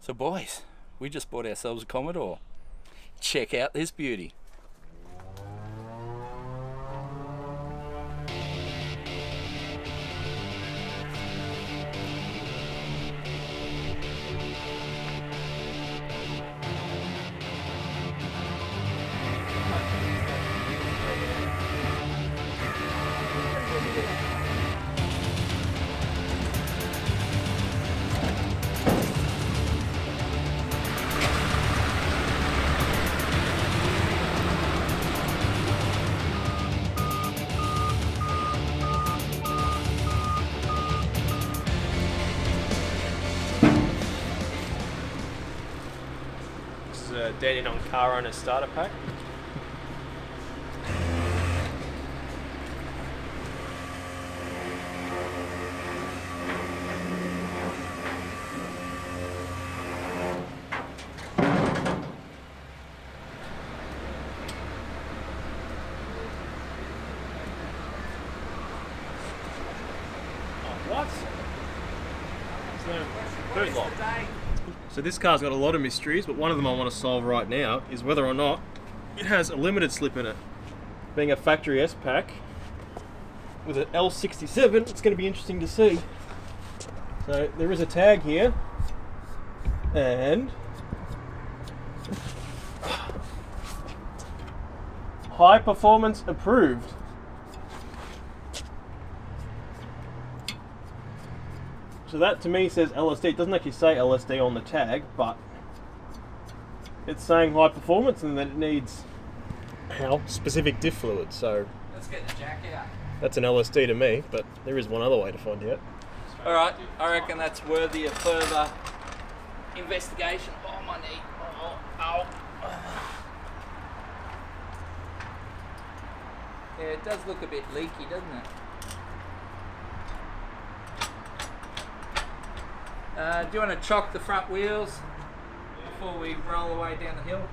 So boys, we just bought ourselves a Commodore. Check out this beauty. Dyno car owner starter pack. What? Food lock. So this car's got a lot of mysteries, but one of them I want to solve right now is whether or not it has a limited slip in it. Being a factory S-Pack with an L67, it's going to be interesting to see. So there is a tag here, and high performance approved. So that to me says LSD. It doesn't actually say LSD on the tag, but it's saying high performance and that it needs specific diff fluid. So Let's get the jack out. that's an LSD to me, but there is one other way to find out. Alright, I reckon that's worthy of further investigation. Oh, my knee. Oh, ow. Yeah, it does look a bit leaky, doesn't it? Do you want to chock the front wheels before we roll away down the hill?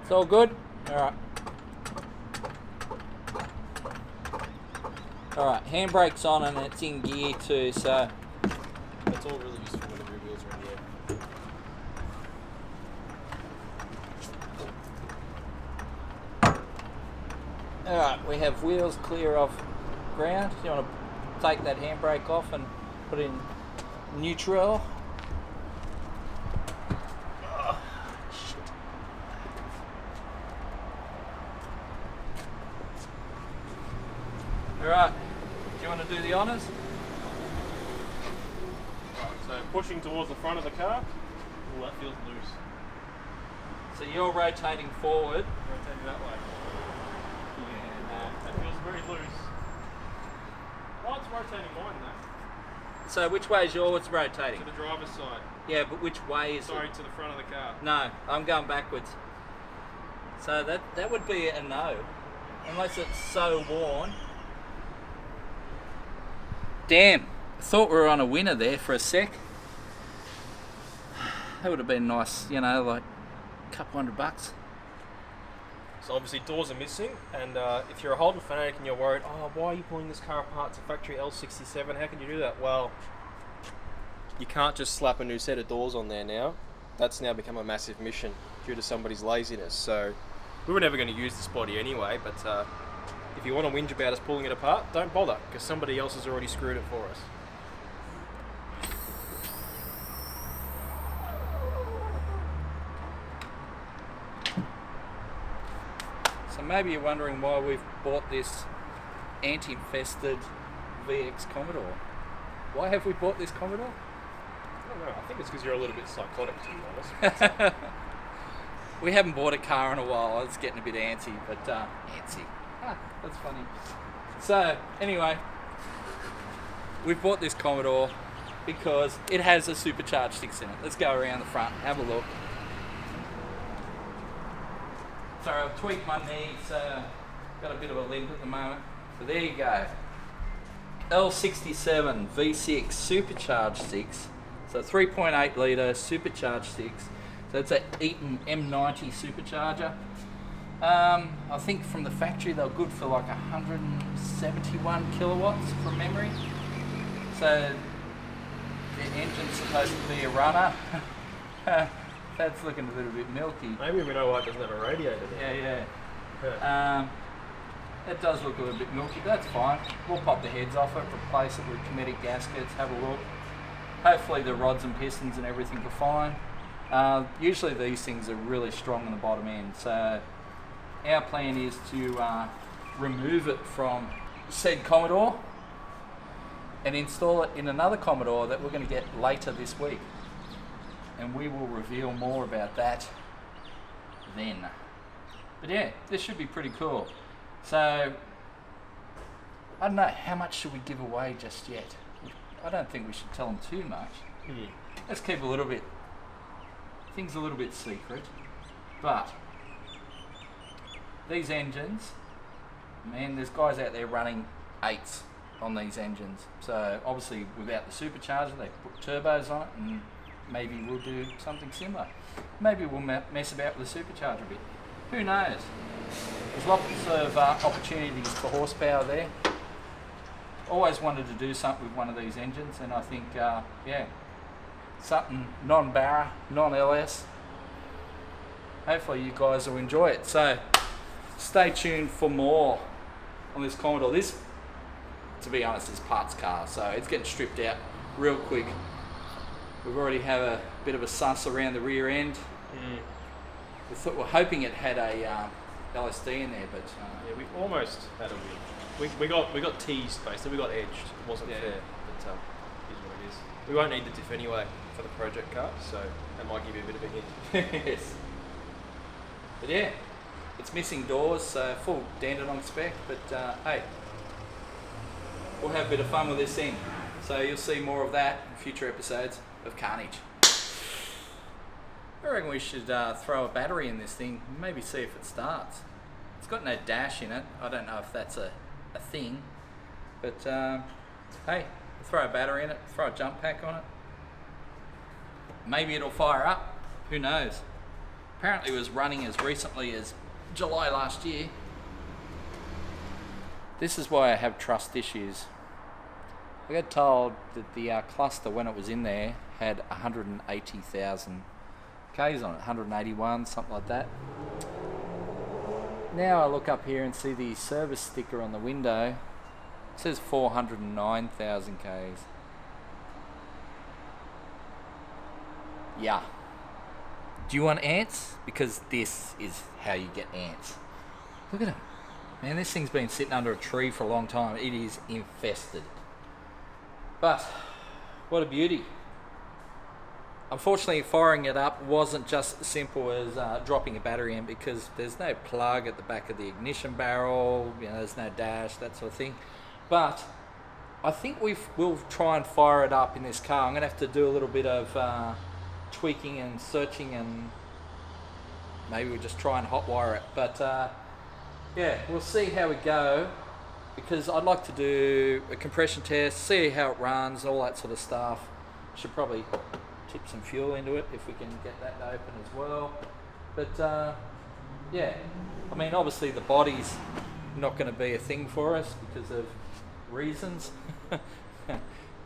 It's all good? Alright. Alright, handbrake's on and it's in gear too, so... That's all really useful when the rear wheels are in the air. Alright, we have wheels clear of ground. You want to take that handbrake off and put in neutral. Alright, do you want to do the honours? So pushing towards the front of the car, oh, that feels loose. So you're rotating forward. Rotating that way. Yeah, that feels very loose. Oh, it's rotating mine though. So which way is yours rotating? To the driver's side. Yeah, but which way is Sorry, it? to the front of the car. No, I'm going backwards. So that would be a no, unless it's so worn. Damn, I thought we were on a winner there for a sec. That would have been nice, you know, like a couple $100. So obviously doors are missing, and if you're a Holden fanatic and you're worried, oh, why are you pulling this car apart? It's a factory L67, how can you do that? Well, you can't just slap a new set of doors on there now. That's now become a massive mission due to somebody's laziness. So we were never going to use this body anyway, but if you want to whinge about us pulling it apart, don't bother, because somebody else has already screwed it for us. So maybe you're wondering why we've bought this anti-infested VX Commodore. Why have we bought this Commodore? I don't know, I think it's because you're a little bit psychotic, to be honest. We haven't bought a car in a while. I was getting a bit antsy, but antsy. That's funny. So anyway, we've bought this Commodore because it has a supercharged 6 in it. Let's go around the front, have a look. Sorry, I've tweaked my knee, so got a bit of a limp at the moment. So there you go. L67 V6 supercharged 6. So 3.8 litre supercharged 6. So it's an Eaton M90 supercharger. I think from the factory they were good for like 171 kilowatts from memory. So The engine's supposed to be a runner. That's looking a little bit milky. Maybe we know why it doesn't have a radiator there. Yeah. It does look a little bit milky, but that's fine. We'll pop the heads off it, replace it with kinetic gaskets, have a look. Hopefully the rods and pistons and everything are fine. Usually these things are really strong on the bottom end, so our plan is to remove it from said Commodore and install it in another Commodore that we're going to get later this week. And we will reveal more about that then. But yeah, this should be pretty cool. So, I don't know, how much should we give away just yet? I don't think we should tell them too much. Let's keep things a little bit secret. But, these engines, man, there's guys out there running 8s on these engines. So, obviously, without the supercharger, they put turbos on it, and maybe we'll do something similar. Maybe we'll mess about with the supercharger a bit. Who knows? There's lots of opportunities for horsepower there. Always wanted to do something with one of these engines, and I think, yeah, something non-Barra, non-LS. Hopefully you guys will enjoy it. So, stay tuned for more on this Commodore. This, to be honest, is parts car, so it's getting stripped out real quick. We've already had a bit of a suss around the rear end. We're hoping it had a LSD in there, but yeah, we almost had a win. We got teased basically. We got edged. It wasn't fair, but it is what it is. We won't need the diff anyway for the project car, so that might give you a bit of a hint. Yes. But yeah, it's missing doors, so full Dandenong spec. But hey, we'll have a bit of fun with this thing. So you'll see more of that in future episodes of Carnage. I reckon we should throw a battery in this thing, maybe see if it starts. It's got no dash in it. I don't know if that's a thing, but hey, we'll throw a battery in it, throw a jump pack on it. Maybe it'll fire up, who knows. Apparently it was running as recently as July last year. This is why I have trust issues. I got told that the cluster, when it was in there, had 180,000 Ks on it, 181, something like that. Now I look up here and see the service sticker on the window. It says 409,000 Ks. Yeah. Do you want ants? Because this is how you get ants. Look at them. Man, this thing's been sitting under a tree for a long time. It is infested. But, what a beauty. Unfortunately, firing it up wasn't just as simple as dropping a battery in, because there's no plug at the back of the ignition barrel, you know, there's no dash, that sort of thing. But I think we'll try and fire it up in this car. I'm going to have to do a little bit of tweaking and searching, and maybe we'll just try and hotwire it. But yeah, we'll see how we go, because I'd like to do a compression test, see how it runs, all that sort of stuff. Should probably tip some fuel into it if we can get that open as well. But yeah, I mean, obviously the body's not going to be a thing for us because of reasons.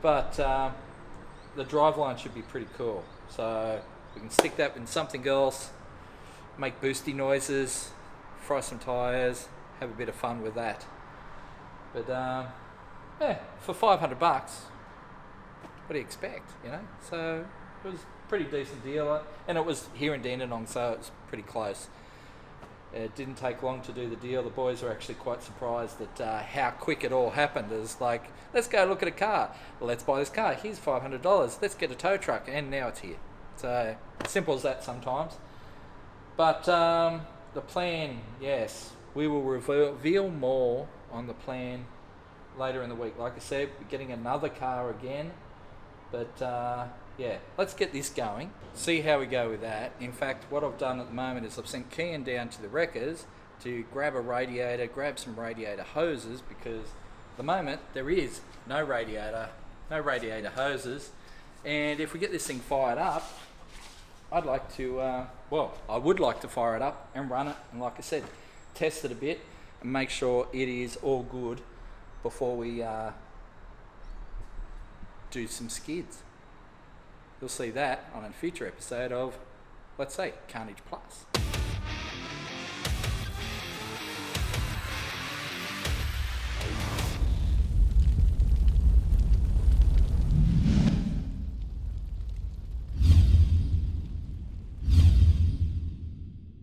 But the driveline should be pretty cool. So we can stick that in something else, make boosty noises, fry some tyres, have a bit of fun with that. But yeah, for $500, what do you expect, you know? So it was a pretty decent deal, and it was here in Dandenong, so it was pretty close. It didn't take long to do the deal. The boys were actually quite surprised at how quick it all happened. It was like, let's go look at a car. Let's buy this car. Here's $500. Let's get a tow truck, and now it's here. So simple as that sometimes. But the plan, yes, we will reveal more on the plan later in the week. Like I said, we're getting another car again. But yeah, let's get this going, see how we go with that. In fact, what I've done at the moment is I've sent Kian down to the wreckers to grab a radiator, grab some radiator hoses, because at the moment there is no radiator hoses. And if we get this thing fired up, I'd like to, well, I would like to fire it up and run it, and like I said, test it a bit and make sure it is all good before we do some skids. you'll see that on a future episode of, let's say, Carnage Plus.